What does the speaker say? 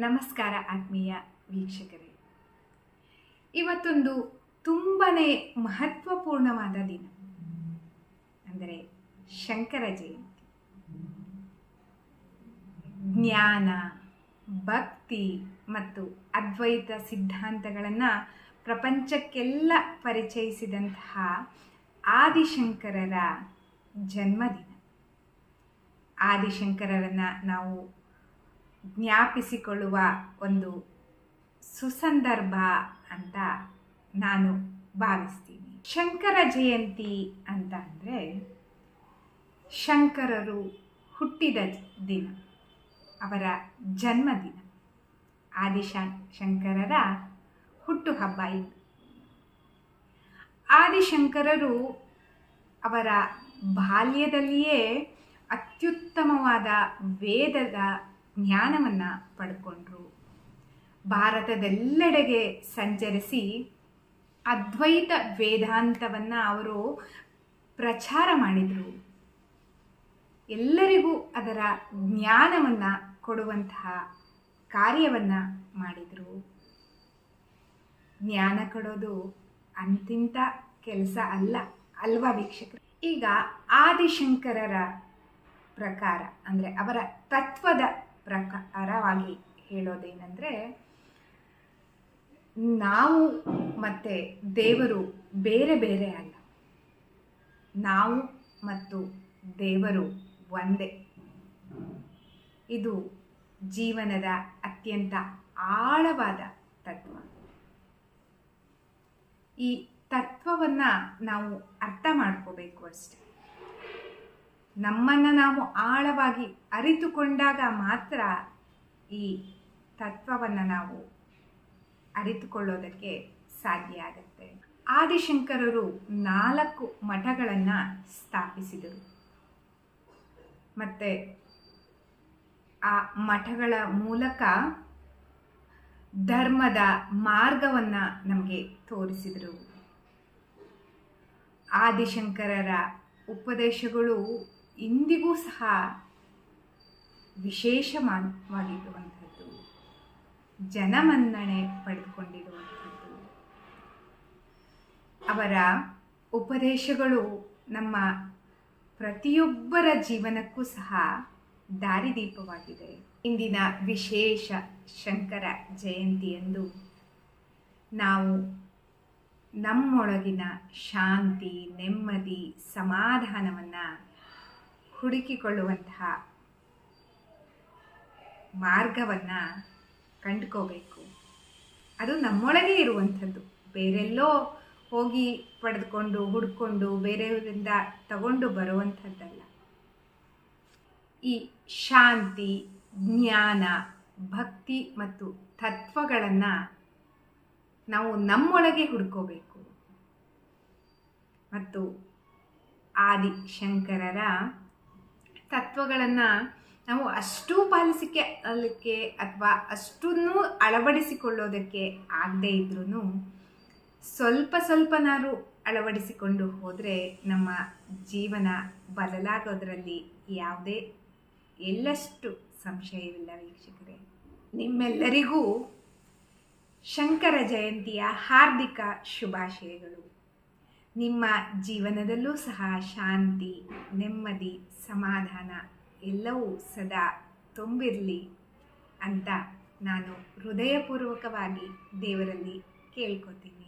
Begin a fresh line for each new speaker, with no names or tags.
ನಮಸ್ಕಾರ ಆತ್ಮೀಯ ವೀಕ್ಷಕರೇ. ಇವತ್ತೊಂದು ತುಂಬನೇ ಮಹತ್ವಪೂರ್ಣವಾದ ದಿನ, ಅಂದರೆ ಶಂಕರ ಜಯಂತಿ. ಜ್ಞಾನ, ಭಕ್ತಿ ಮತ್ತು ಅದ್ವೈತ ಸಿದ್ಧಾಂತಗಳನ್ನು ಪ್ರಪಂಚಕ್ಕೆಲ್ಲ ಪರಿಚಯಿಸಿದಂತಹ ಆದಿಶಂಕರರ ಜನ್ಮದಿನ. ಆದಿಶಂಕರರನ್ನು ನಾವು ಜ್ಞಾಪಿಸಿಕೊಳ್ಳುವ ಒಂದು ಸುಸಂದರ್ಭ ಅಂತ ನಾನು ಭಾವಿಸ್ತೀನಿ. ಶಂಕರ ಜಯಂತಿ ಅಂತ ಅಂದರೆ ಶಂಕರರು ಹುಟ್ಟಿದ ದಿನ, ಅವರ ಜನ್ಮದಿನ. ಆದಿಶಂಕರರ ಹುಟ್ಟುಹಬ್ಬ ಇದು. ಆದಿಶಂಕರರು ಅವರ ಬಾಲ್ಯದಲ್ಲಿಯೇ ಅತ್ಯುತ್ತಮವಾದ ವೇದದ ಜ್ಞಾನವನ್ನು ಪಡ್ಕೊಂಡ್ರು. ಭಾರತದೆಲ್ಲೆಡೆಗೆ ಸಂಚರಿಸಿ ಅದ್ವೈತ ವೇದಾಂತವನ್ನು ಅವರು ಪ್ರಚಾರ ಮಾಡಿದರು. ಎಲ್ಲರಿಗೂ ಅದರ ಜ್ಞಾನವನ್ನು ಕೊಡುವಂತಹ ಕಾರ್ಯವನ್ನು ಮಾಡಿದರು. ಜ್ಞಾನ ಕೊಡೋದು ಅಂತಿಂತ ಕೆಲಸ ಅಲ್ವಾ ವೀಕ್ಷಕರು? ಈಗ ಆದಿಶಂಕರರ ಪ್ರಕಾರ, ಅಂದರೆ ಅವರ ತತ್ವದ ಪ್ರಕಾರವಾಗಿ ಹೇಳೋದೇನೆಂದರೆ, ನಾವು ಮತ್ತು ದೇವರು ಬೇರೆ ಬೇರೆ ಅಲ್ಲ, ನಾವು ಮತ್ತು ದೇವರು ಒಂದೇ. ಇದು ಜೀವನದ ಅತ್ಯಂತ ಆಳವಾದ ತತ್ವ. ಈ ತತ್ವವನ್ನು ನಾವು ಅರ್ಥ ಮಾಡ್ಕೋಬೇಕು ಅಷ್ಟೆ. ನಮ್ಮನ್ನು ನಾವು ಆಳವಾಗಿ ಅರಿತುಕೊಂಡಾಗ ಮಾತ್ರ ಈ ತತ್ವವನ್ನು ನಾವು ಅರಿತುಕೊಳ್ಳೋದಕ್ಕೆ ಸಾಧ್ಯ ಆಗುತ್ತೆ. ಆದಿಶಂಕರರು 4 ಮಠಗಳನ್ನು ಸ್ಥಾಪಿಸಿದರು. ಮತ್ತು ಆ ಮಠಗಳ ಮೂಲಕ ಧರ್ಮದ ಮಾರ್ಗವನ್ನು ನಮಗೆ ತೋರಿಸಿದರು. ಆದಿಶಂಕರರ ಉಪದೇಶಗಳು ಇಂದಿಗೂ ಸಹ ವಿಶೇಷವಾಗಿರುವಂಥದ್ದು, ಜನಮನ್ನಣೆ ಪಡೆದುಕೊಂಡಿರುವಂಥದ್ದು. ಅವರ ಉಪದೇಶಗಳು ನಮ್ಮ ಪ್ರತಿಯೊಬ್ಬರ ಜೀವನಕ್ಕೂ ಸಹ ದಾರಿದೀಪವಾಗಿದೆ. ಇಂದಿನ ವಿಶೇಷ ಶಂಕರ ಜಯಂತಿಯಂದು ನಾವು ನಮ್ಮೊಳಗಿನ ಶಾಂತಿ, ನೆಮ್ಮದಿ, ಸಮಾಧಾನವನ್ನು ಹುಡುಕಿಕೊಳ್ಳುವಂತಹ ಮಾರ್ಗವನ್ನು ಕಂಡುಕೋಬೇಕು. ಅದು ನಮ್ಮೊಳಗೆ ಇರುವಂಥದ್ದು, ಬೇರೆಲ್ಲೋ ಹೋಗಿ ಪಡೆದುಕೊಂಡು ಹುಡ್ಕೊಂಡು ಬೇರೆಯವರಿಂದ ತಗೊಂಡು ಬರುವಂಥದ್ದಲ್ಲ. ಈ ಶಾಂತಿ, ಜ್ಞಾನ, ಭಕ್ತಿ ಮತ್ತು ತತ್ವಗಳನ್ನು ನಾವು ನಮ್ಮೊಳಗೆ ಹುಡ್ಕೋಬೇಕು. ಮತ್ತು ಆದಿಶಂಕರರ ತತ್ವಗಳನ್ನು ನಾವು ಅಷ್ಟೂ ಪಾಲಿಸಲಿಕ್ಕೆ ಅಥವಾ ಅಷ್ಟನ್ನು ಅಳವಡಿಸಿಕೊಳ್ಳೋದಕ್ಕೆ ಆಗದೇ ಇದ್ರೂ ಸ್ವಲ್ಪನಾರು ಅಳವಡಿಸಿಕೊಂಡು ಹೋದರೆ ನಮ್ಮ ಜೀವನ ಬದಲಾಗೋದ್ರಲ್ಲಿ ಯಾವುದೇ ಎಳ್ಳಷ್ಟು ಸಂಶಯವಿಲ್ಲ ವೀಕ್ಷಕರೇ. ನಿಮ್ಮೆಲ್ಲರಿಗೂ ಶಂಕರ ಜಯಂತಿಯ ಹಾರ್ದಿಕ ಶುಭಾಶಯಗಳು. ನಿಮ್ಮ ಜೀವನದಲ್ಲೂ ಸಹ ಶಾಂತಿ, ನೆಮ್ಮದಿ, ಸಮಾಧಾನ ಎಲ್ಲವೂ ಸದಾ ತುಂಬಿರಲಿ ಅಂತ ನಾನು ಹೃದಯಪೂರ್ವಕವಾಗಿ ದೇವರಲ್ಲಿ ಕೇಳ್ಕೊತೀನಿ.